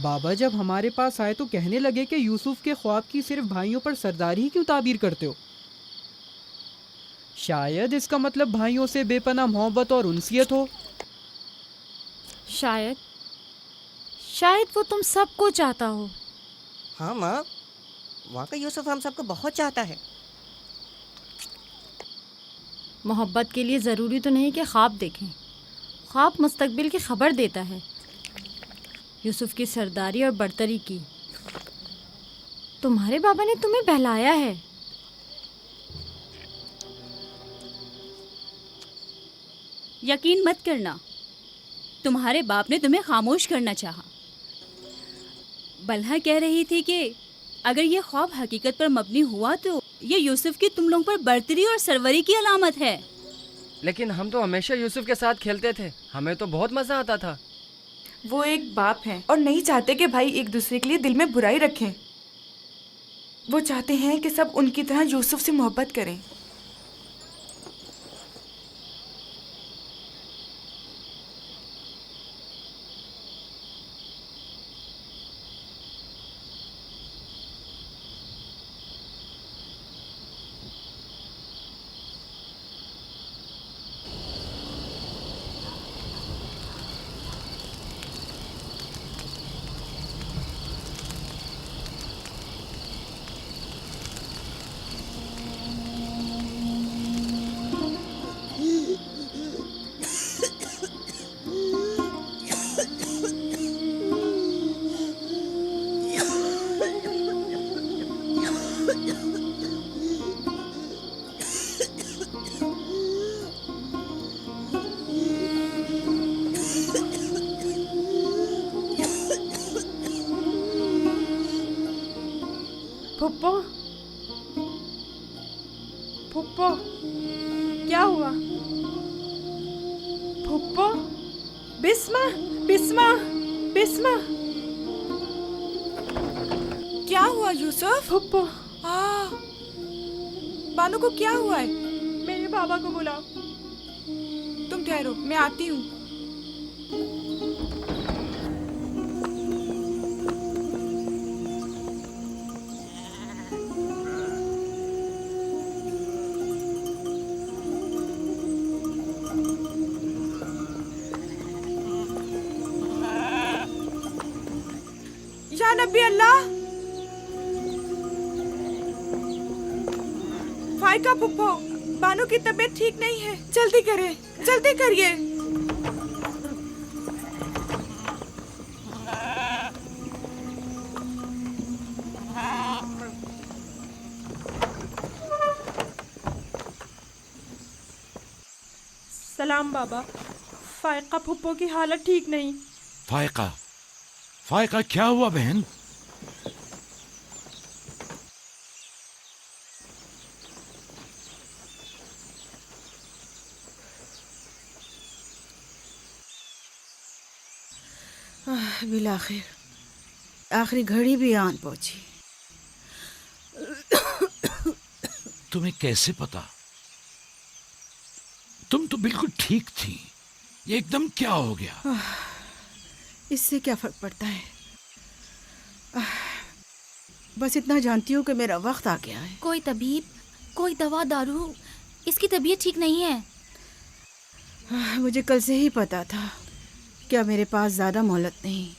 بابا جب ہمارے پاس آئے تو کہنے لگے کہ یوسف کے خواب کی صرف بھائیوں پر سرداری ہی کیوں تعبیر کرتے ہو؟ شاید اس کا مطلب بھائیوں سے بے پناہ محبت اور انسیت ہو۔ شاید وہ تم سب کو چاہتا ہو۔ ہاں ماں، واقعی یوسف ہم سب کو بہت چاہتا ہے۔ محبت کے لیے ضروری تو نہیں کہ خواب دیکھیں، خواب مستقبل کی خبر دیتا ہے، یوسف کی سرداری اور برتری کی۔ تمہارے بابا نے تمہیں بہلایا ہے۔ یقین مت کرنا، تمہارے باپ نے تمہیں خاموش کرنا چاہا۔ بلہا کہہ رہی تھی کہ اگر یہ خواب حقیقت پر مبنی ہوا تو یہ یوسف کی تم لوگوں پر برتری اور سروری کی علامت ہے۔ لیکن ہم تو ہمیشہ یوسف کے ساتھ کھیلتے تھے، ہمیں تو بہت مزہ آتا تھا۔ وہ ایک باپ ہیں اور نہیں چاہتے کہ بھائی ایک دوسرے کے لیے دل میں برائی رکھیں۔ وہ چاہتے ہیں کہ سب ان کی طرح یوسف سے محبت کریں۔ پھپھو، پھپھو، کیا ہوا؟ پھپھو، بسمہ، بسمہ، بسمہ، کیا ہوا یوسف؟ پھپھو، بانو کو کیا ہوا ہے؟ میرے بابا کو بلاؤ۔ تم ٹھہرو، میں آتی ہوں۔ یا نبی اللہ! فائقہ پھپھو، بانو کی طبیعت ٹھیک نہیں ہے، جلدی کریں، جلدی کریے۔ سلام بابا، فائقہ پھپھو کی حالت ٹھیک نہیں۔ فائقہ، فائقہ کیا ہوا بہن؟ بالآخر آخری گھڑی بھی آن پہنچی۔ تمہیں کیسے پتا؟ تم تو بالکل ٹھیک تھی، یہ ایک دم کیا ہو گیا؟ اس سے کیا فرق پڑتا ہے؟ بس اتنا جانتی ہوں کہ میرا وقت آ گیا ہے۔ کوئی طبیب، کوئی دوا دارو، اس کی طبیعت ٹھیک نہیں ہے۔ مجھے کل سے ہی پتا تھا، کیا میرے پاس زیادہ مہلت نہیں۔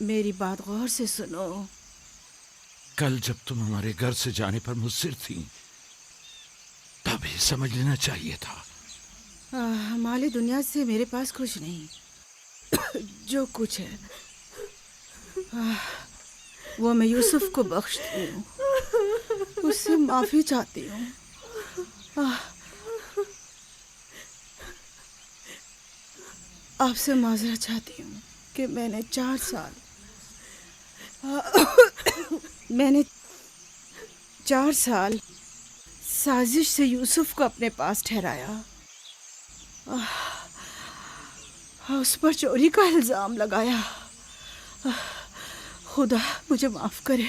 میری بات غور سے سنو۔ کل جب تم ہمارے گھر سے جانے پر مصر تھی تب ہی سمجھ لینا چاہیے تھا۔ مالی دنیا سے میرے پاس کچھ نہیں، جو کچھ ہے وہ میں یوسف کو بخشتی ہوں، اس سے معافی چاہتی ہوں۔ آپ سے معذرت چاہتی ہوں کہ میں نے 4 سال سازش سے یوسف کو اپنے پاس ٹھہرایا، اس پر چوری کا الزام لگایا۔ خدا مجھے معاف کرے،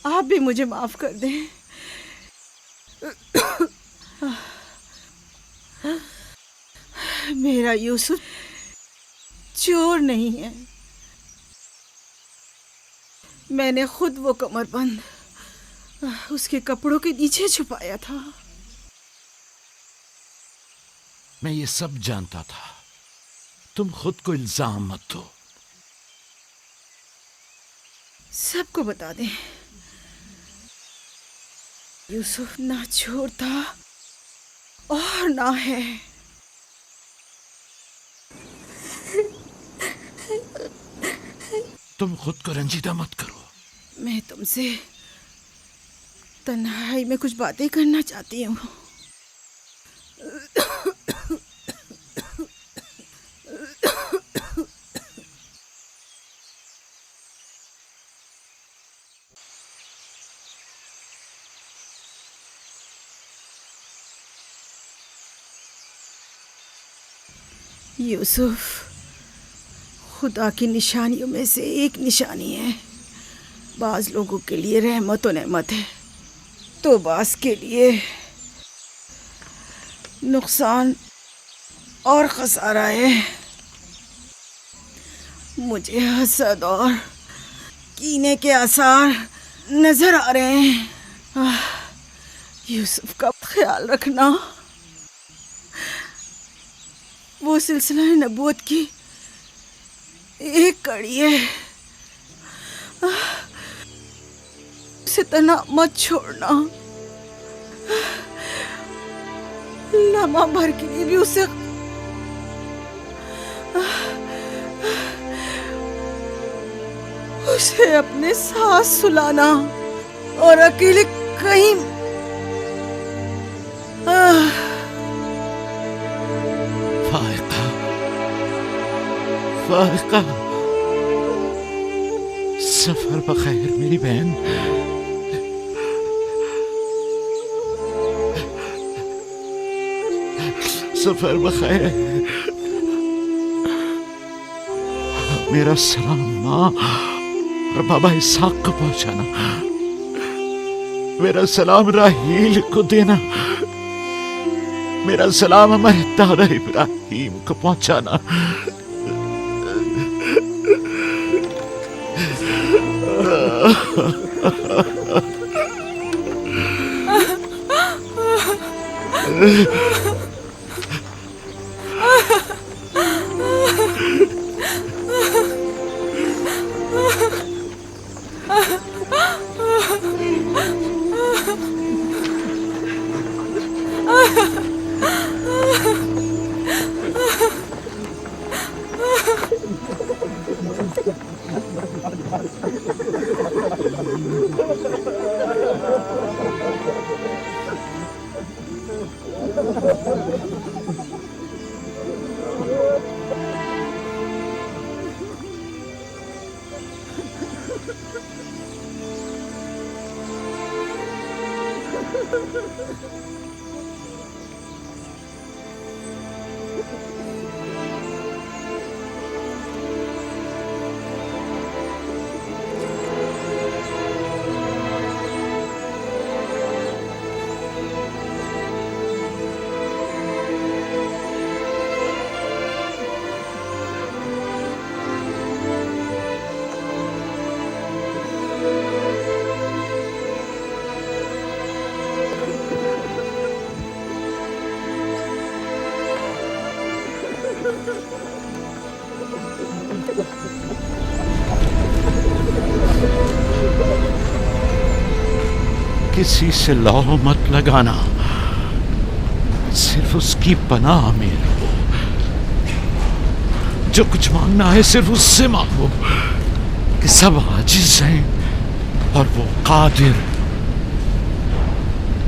آپ بھی مجھے معاف کر دیں۔ میرا یوسف چور نہیں ہے. میں نے خود وہ کمر بند اس کے کپڑوں کے نیچے چھپایا تھا. میں یہ سب جانتا تھا. تم خود کو الزام مت دو. سب کو بتا دیں یوسف نہ چور تھا اور نہ ہے. تم خود کو رنجیدہ مت کرو. میں تم سے تنہائی میں کچھ باتیں کرنا چاہتی ہوں. یوسف خدا کی نشانیوں میں سے ایک نشانی ہے. بعض لوگوں کے لیے رحمت و نعمت ہے تو بعض کے لیے نقصان اور خسارہ ہے. مجھے حسد اور کینے کے آثار نظر آ رہے ہیں. یوسف کا خیال رکھنا. وہ سلسلہ نبوت کی ایک کڑی ہے. اسے تنہا مت چھوڑنا. لمحہ بھر کے لیے بھی اسے اپنے ساتھ سلانا اور اکیلے کہیں فائقہ سفر بخیر میری بہن. سفر بخیر. میرا سلام ماں اور بابا اسحاق کو پہنچانا. میرا سلام راہیل کو دینا. میرا سلام ہمارے دادا ابراہیم کو پہنچانا. کسی سے لو مت لگانا. صرف اس کی پناہ میں رہو. جو کچھ مانگنا ہے صرف اس سے مانگو کہ سب عاجز ہیں اور وہ قادر.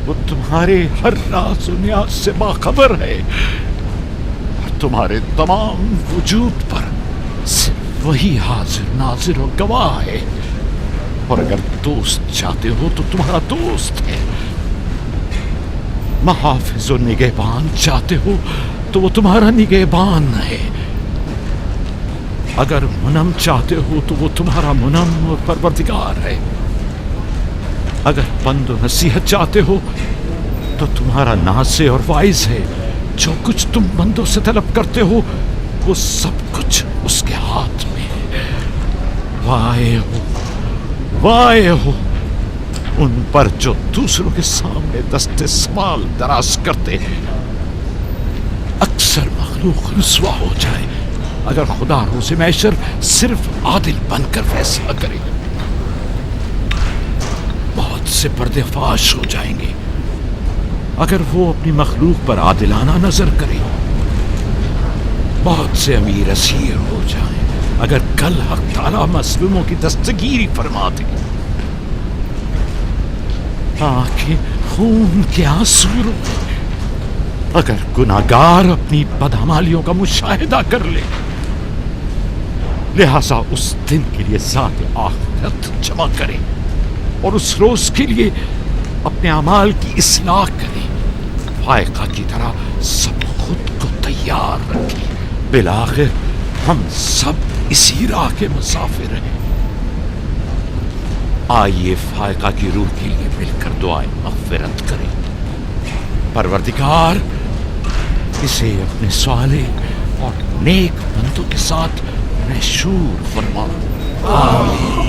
وہ تمہارے ہر راز و نیاز سے باخبر ہے اور تمہارے تمام وجود پر صرف وہی حاضر ناظر و گواہ ہے. اور اگر دوست چاہتے ہو تو تمہارا دوست ہے. محافظ و نگہبان چاہتے ہو تو وہ تمہارا نگہبان ہے. اگر منم چاہتے ہو تو وہ تمہارا منم اور پروردگار ہے. اگر پند و نصیحت چاہتے ہو تو تمہارا ناصر اور واعظ ہے. جو کچھ تم بندوں سے طلب کرتے ہو وہ سب کچھ اس کے ہاتھ میں ہے. وائے ہو ان پر جو دوسروں کے سامنے دست سوال دراز کرتے ہیں. اکثر مخلوق رسوا ہو جائے اگر خدا روز محشر صرف عادل بن کر فیصلہ کرے. بہت سے پردے فاش ہو جائیں گے اگر وہ اپنی مخلوق پر عادلانہ نظر کرے. بہت سے امیر اسیر ہو جائیں اگر کل حق تعالی مظلوموں کی دستگیری فرما دے. آنکھیں خون کے آنسو روئیں اگر گناہگار اپنی بدعمالیوں کا مشاہدہ کر لے. لہذا اس دن کے لیے ذات آخرت جمع کرے اور اس روز کے لیے اپنے اعمال کی اصلاح کرے. فائقہ کی طرح سب خود کو تیار رکھیں. بالآخر ہم سب اسی راہ کے مسافر ہیں. آئیے فائقہ کی روح کے لیے مل کر دعائیں مغفرت کریں. پروردگار اسے اپنے صالح اور نیک بندوں کے ساتھ محشور فرما. آمین.